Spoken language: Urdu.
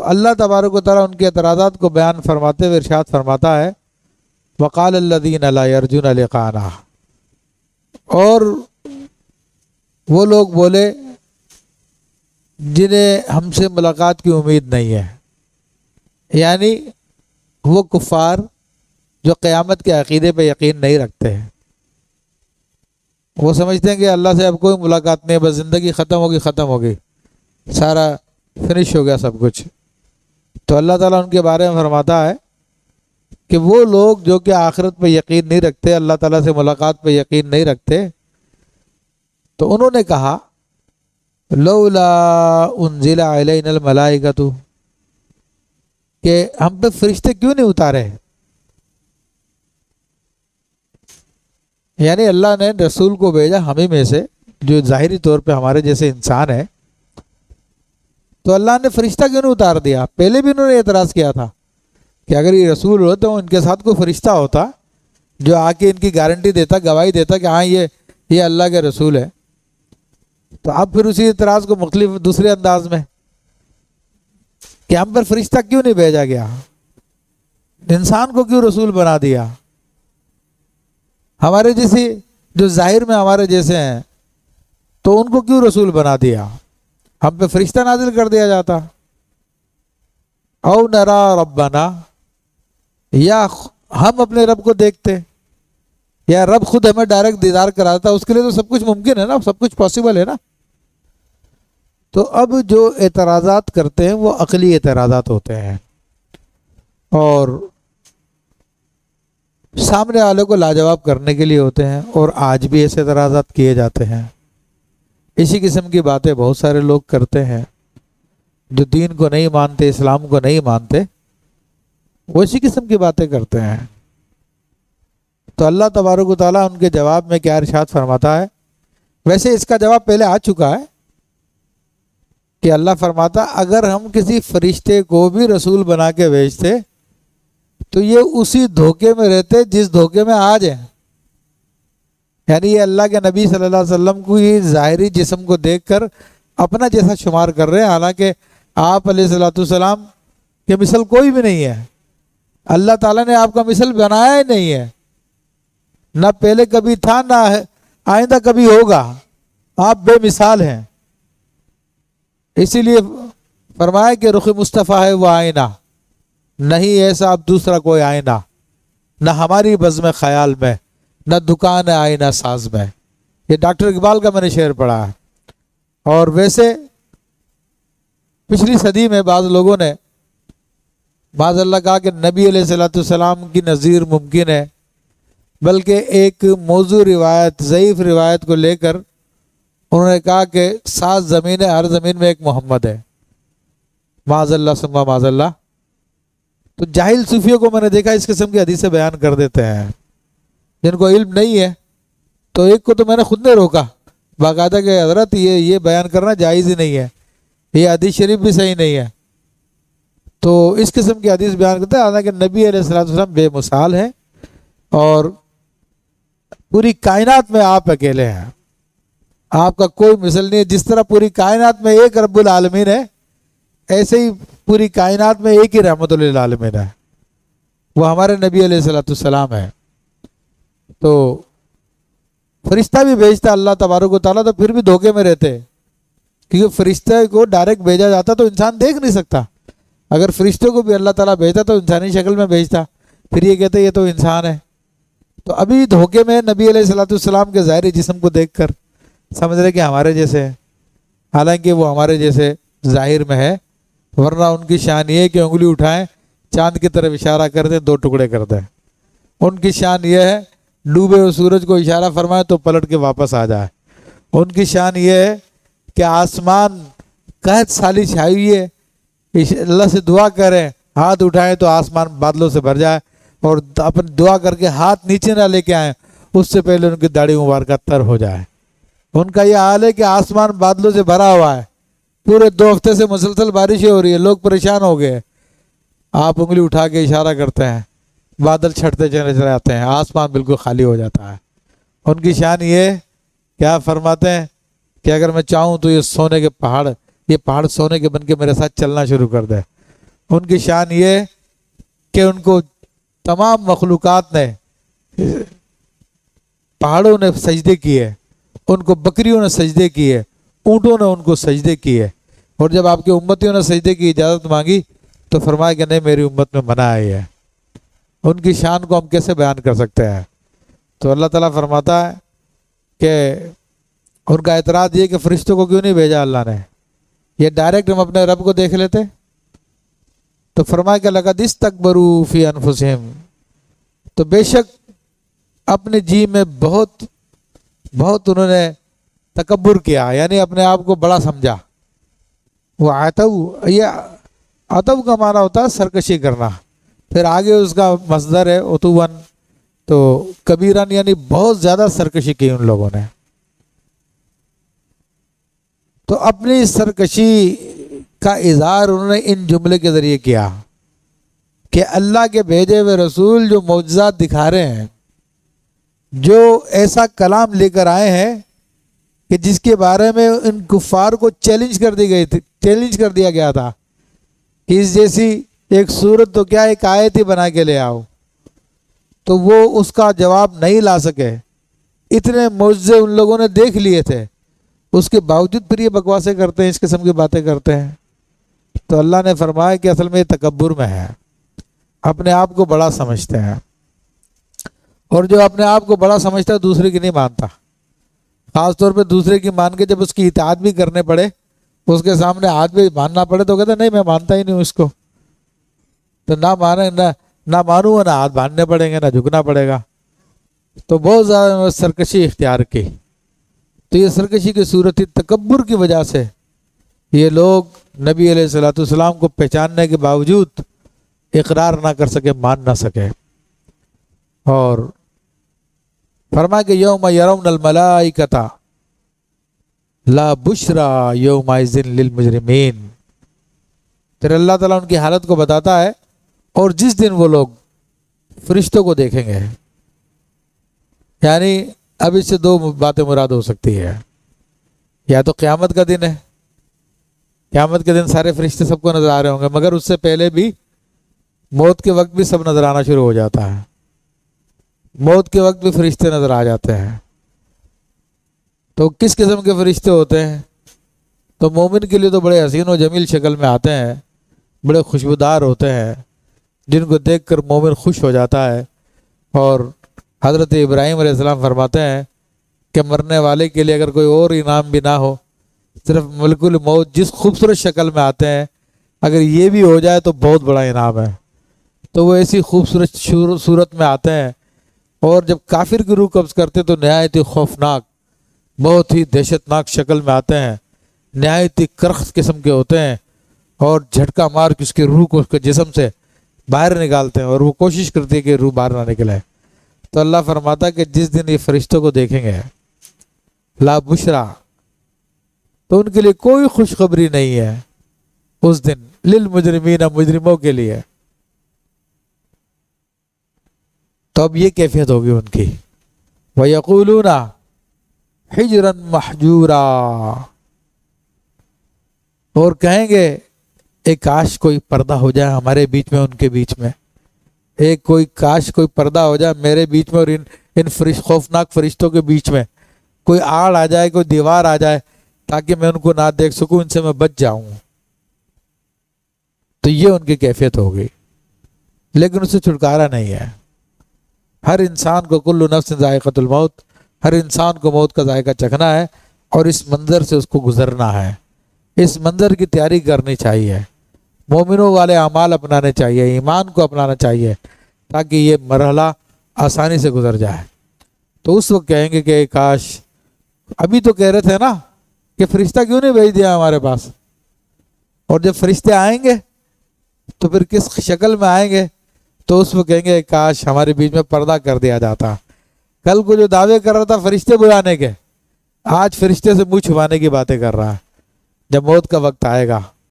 تو اللہ تبارک و تعالیٰ ان کے اعتراضات کو بیان فرماتے ہوئے ارشاد فرماتا ہے وقال الذین لا یرجون لقاءنا، اور وہ لوگ بولے جنہیں ہم سے ملاقات کی امید نہیں ہے، یعنی وہ کفار جو قیامت کے عقیدے پہ یقین نہیں رکھتے ہیں، وہ سمجھتے ہیں کہ اللہ سے اب کوئی ملاقات نہیں، بس زندگی ختم ہوگی، سارا فنش ہو گیا سب کچھ۔ تو اللہ تعالیٰ ان کے بارے میں فرماتا ہے کہ وہ لوگ جو کہ آخرت پہ یقین نہیں رکھتے، اللہ تعالیٰ سے ملاقات پہ یقین نہیں رکھتے، تو انہوں نے کہا لولا انزل علینا الملائکۃ، کہ ہم پہ فرشتے کیوں نہیں اتارے؟ یعنی اللہ نے رسول کو بھیجا ہمیں میں سے جو ظاہری طور پہ ہمارے جیسے انسان ہے، تو اللہ نے فرشتہ کیوں نہیں اتار دیا؟ پہلے بھی انہوں نے اعتراض کیا تھا کہ اگر یہ رسول ہو تو ان کے ساتھ کوئی فرشتہ ہوتا جو آ کے ان کی گارنٹی دیتا، گواہی دیتا کہ ہاں یہ اللہ کے رسول ہے۔ تو اب پھر اسی اعتراض کو مختلف دوسرے انداز میں کہ ہم پر فرشتہ کیوں نہیں بھیجا گیا، انسان کو کیوں رسول بنا دیا، ہمارے جیسی جو ظاہر میں ہمارے جیسے ہیں تو ان کو کیوں رسول بنا دیا، ہم پہ فرشتہ نازل کر دیا جاتا۔ او نرا ربنا، یا ہم اپنے رب کو دیکھتے، یا رب خود ہمیں ڈائریکٹ دیدار کراتا، اس کے لیے تو سب کچھ ممکن ہے نا، سب کچھ پاسبل ہے نا۔ تو اب جو اعتراضات کرتے ہیں وہ عقلی اعتراضات ہوتے ہیں، اور سامنے والے کو لاجواب کرنے کے لیے ہوتے ہیں، اور آج بھی ایسے اعتراضات کیے جاتے ہیں۔ اسی قسم کی باتیں بہت سارے لوگ کرتے ہیں جو دین کو نہیں مانتے، اسلام کو نہیں مانتے، وہ اسی قسم کی باتیں کرتے ہیں۔ تو اللہ تبارک و تعالیٰ ان کے جواب میں کیا ارشاد فرماتا ہے؟ ویسے اس کا جواب پہلے آ چکا ہے کہ اللہ فرماتا اگر ہم کسی فرشتے کو بھی رسول بنا کے بھیجتے تو یہ اسی دھوکے میں رہتے جس دھوکے میں آج ہیں، یعنی یہ اللہ کے نبی صلی اللہ علیہ وسلم کو یہ ظاہری جسم کو دیکھ کر اپنا جیسا شمار کر رہے ہیں، حالانکہ آپ علیہ الصلوۃ والسلام کے مثل کوئی بھی نہیں ہے، اللہ تعالیٰ نے آپ کا مثل بنایا ہی نہیں ہے، نہ پہلے کبھی تھا نہ آئندہ کبھی ہوگا، آپ بے مثال ہیں۔ اسی لیے فرمایا کہ رخ مصطفیٰ ہے وہ آئینہ، نہیں ایسا اب دوسرا کوئی آئینہ، نہ ہماری بزم خیال میں، نہ دکان آئینہ ساز میں۔ یہ ڈاکٹر اقبال کا میں نے شعر پڑھا ہے۔ اور ویسے پچھلی صدی میں بعض لوگوں نے معاذ اللہ کہا کہ نبی علیہ الصلوۃ والسلام کی نظیر ممکن ہے، بلکہ ایک موضوع روایت، ضعیف روایت کو لے کر انہوں نے کہا کہ 7 زمین ہے، ہر زمین میں ایک محمد ہے، معاذ اللہ ثم معاذ اللہ۔ تو جاہل صوفیوں کو میں نے دیکھا اس قسم کی حدیثیں بیان کر دیتے ہیں، جن کو علم نہیں ہے۔ تو ایک کو تو میں نے خود نے روکا باقاعدہ کہ حضرت یہ بیان کرنا جائز ہی نہیں ہے، یہ حدیث شریف بھی صحیح نہیں ہے۔ تو اس قسم کی حدیث بیان کرتے ہیں، حالانکہ نبی علیہ الصلوۃ والسلام بے مثال ہیں اور پوری کائنات میں آپ اکیلے ہیں، آپ کا کوئی مثل نہیں ہے۔ جس طرح پوری کائنات میں ایک رب العالمین ہے، ایسے ہی پوری کائنات میں ایک ہی رحمت للعالمین ہے، وہ ہمارے نبی علیہ الصلوۃ والسلام ہے۔ تو فرشتہ بھی بھیجتا اللہ تبارک و تعالیٰ تو پھر بھی دھوکے میں رہتے، کیونکہ فرشتے کو ڈائریکٹ بھیجا جاتا تو انسان دیکھ نہیں سکتا، اگر فرشتوں کو بھی اللہ تعالیٰ بھیجتا تو انسانی شکل میں بھیجتا، پھر یہ کہتے یہ تو انسان ہے۔ تو ابھی دھوکے میں نبی علیہ الصلوۃ والسلام کے ظاہری جسم کو دیکھ کر سمجھ رہے کہ ہمارے جیسے ہیں، حالانکہ وہ ہمارے جیسے ظاہر میں ہے، ورنہ ان کی شان یہ ہے کہ انگلی اٹھائیں چاند کی طرف اشارہ کر دیں 2 ٹکڑے کر دیں۔ ان کی شان یہ ہے ڈوبے ہوئے سورج کو اشارہ فرمائے تو پلٹ کے واپس آ جائے۔ ان کی شان یہ ہے کہ آسمان قحط سالی چھائی ہوئی ہے، اللہ سے دعا کریں، ہاتھ اٹھائیں تو آسمان بادلوں سے بھر جائے، اور اپن دعا کر کے ہاتھ نیچے نہ لے کے آئیں اس سے پہلے ان کی داڑھی مبارکہ تر ہو جائے۔ ان کا یہ حال ہے کہ آسمان بادلوں سے بھرا ہوا ہے، پورے 2 ہفتے سے مسلسل بارشیں ہو رہی ہے، لوگ پریشان ہو گئے، آپ انگلی اٹھا کے اشارہ کرتے ہیں، بادل چھٹتے چلے جاتے ہیں، آسمان بالکل خالی ہو جاتا ہے۔ ان کی شان یہ کیا فرماتے ہیں کہ اگر میں چاہوں تو یہ سونے کے پہاڑ، یہ پہاڑ سونے کے بن کے میرے ساتھ چلنا شروع کر دے، ان کی شان یہ ہے کہ ان کو تمام مخلوقات نے، پہاڑوں نے سجدے کیے، ان کو بکریوں نے سجدے کیے، اونٹوں نے ان کو سجدے کیے، اور جب آپ کی امتیوں نے سجدے کی اجازت مانگی تو فرمایا کہ نہیں، میری امت میں منع ہے۔ ان کی شان کو ہم کیسے بیان کر سکتے ہیں؟ تو اللہ تعالیٰ فرماتا ہے کہ ان کا اعتراض یہ کہ فرشتوں کو کیوں نہیں بھیجا اللہ نے، یہ ڈائریکٹ ہم اپنے رب کو دیکھ لیتے۔ تو فرمایا کہ لقد استکبروا فی انفسہم، تو بے شک اپنے جی میں بہت انہوں نے تکبر کیا، یعنی اپنے آپ کو بڑا سمجھا۔ وہ عتو، یہ عتو کا معنی ہوتا ہے سرکشی کرنا، پھر آگے اس کا مصدر ہے عتوان، تو کبیرن یعنی بہت زیادہ سرکشی کی ان لوگوں نے۔ تو اپنی سرکشی کا اظہار انہوں نے ان جملے کے ذریعے کیا کہ اللہ کے بھیجے ہوئے رسول جو معجزات دکھا رہے ہیں، جو ایسا کلام لے کر آئے ہیں کہ جس کے بارے میں ان کفار کو چیلنج کر دیا گیا تھا کہ اس جیسی ایک صورت تو کیا ایک آیت ہی بنا کے لے آؤ، تو وہ اس کا جواب نہیں لا سکے۔ اتنے معجزے ان لوگوں نے دیکھ لیے تھے، اس کے باوجود پھر یہ بکواسیں کرتے ہیں، اس قسم کی باتیں کرتے ہیں۔ تو اللہ نے فرمایا کہ اصل میں یہ تکبر میں ہے، اپنے آپ کو بڑا سمجھتے ہیں، اور جو اپنے آپ کو بڑا سمجھتا ہے دوسرے کی نہیں مانتا، خاص طور پہ دوسرے کی مان کے جب اس کی اطاعت بھی کرنے پڑے، اس کے سامنے ہاتھ بھی ماننا پڑے تو کہتا نہیں میں مانتا ہی نہیں ہوں اس کو، تو نہ مانوں نہ ہاتھ باندھنے پڑیں گے نہ جھکنا پڑے گا۔ تو بہت زیادہ سرکشی اختیار کی۔ تو یہ سرکشی کی صورت تھی، تکبر کی وجہ سے یہ لوگ نبی علیہ الصلوۃ والسلام کو پہچاننے کے باوجود اقرار نہ کر سکے، مان نہ سکے۔ اور فرمایا کہ یوم یرون الملائکۃ لا بشری یومئذ للمجرمین، پھر اللہ تعالیٰ ان کی حالت کو بتاتا ہے، اور جس دن وہ لوگ فرشتوں کو دیکھیں گے، یعنی اب اس سے دو باتیں مراد ہو سکتی ہے، یا تو قیامت کا دن ہے، قیامت کے دن سارے فرشتے سب کو نظر آ رہے ہوں گے، مگر اس سے پہلے بھی موت کے وقت بھی سب نظر آنا شروع ہو جاتا ہے، موت کے وقت بھی فرشتے نظر آ جاتے ہیں۔ تو کس قسم کے فرشتے ہوتے ہیں؟ تو مومن کے لیے تو بڑے حسین و جمیل شکل میں آتے ہیں، بڑے خوشبودار ہوتے ہیں، جن کو دیکھ کر مومن خوش ہو جاتا ہے۔ اور حضرت ابراہیم علیہ السلام فرماتے ہیں کہ مرنے والے کے لیے اگر کوئی اور انعام بھی نہ ہو، صرف ملک الموت جس خوبصورت شکل میں آتے ہیں، اگر یہ بھی ہو جائے تو بہت بڑا انعام ہے۔ تو وہ ایسی خوبصورت صورت میں آتے ہیں، اور جب کافر کی روح قبض کرتے تو نہایت ہی خوفناک، بہت ہی دہشت ناک شکل میں آتے ہیں، نہایت ہی کرخت قسم کے ہوتے ہیں، اور جھٹکا مار کے اس کی روح کو اس کے جسم سے باہر نکالتے ہیں، اور وہ کوشش کرتی ہے کہ روح باہر نہ نکلے۔ تو اللہ فرماتا ہے کہ جس دن یہ فرشتوں کو دیکھیں گے لا بشرا، تو ان کے لیے کوئی خوشخبری نہیں ہے اس دن، للمجرمین، مجرموں کے لیے۔ تو اب یہ کیفیت ہوگی ان کی، وَيَقُولُونَ حِجْرًا مَحْجُورًا، اور کہیں گے ایک کاش کوئی پردہ ہو جائے ہمارے بیچ میں، ان کے بیچ میں، کاش کوئی پردہ ہو جائے میرے بیچ میں اور ان خوفناک فرشتوں کے بیچ میں، کوئی آڑ آ جائے، کوئی دیوار آ جائے، تاکہ میں ان کو نہ دیکھ سکوں، ان سے میں بچ جاؤں۔ تو یہ ان کی کیفیت ہوگی، لیکن اس سے چھٹکارا نہیں ہے۔ ہر انسان کو کل نفس ذائقۃ الموت، ہر انسان کو موت کا ذائقہ چکھنا ہے، اور اس منظر سے اس کو گزرنا ہے، اس منظر کی تیاری کرنی چاہیے، مومنوں والے اعمال اپنانے چاہیے، ایمان کو اپنانا چاہیے، تاکہ یہ مرحلہ آسانی سے گزر جائے۔ تو اس وقت کہیں گے کہ کاش، ابھی تو کہہ رہے تھے نا کہ فرشتہ کیوں نہیں بھیج دیا ہمارے پاس، اور جب فرشتے آئیں گے تو پھر کس شکل میں آئیں گے؟ تو اس وقت کہیں گے کاش ہمارے بیچ میں پردہ کر دیا جاتا۔ کل کو جو دعوے کر رہا تھا فرشتے بلانے کے، آج فرشتے سے منہ چھپانے کی باتیں کر رہا ہے۔ جب موت کا وقت آئے گا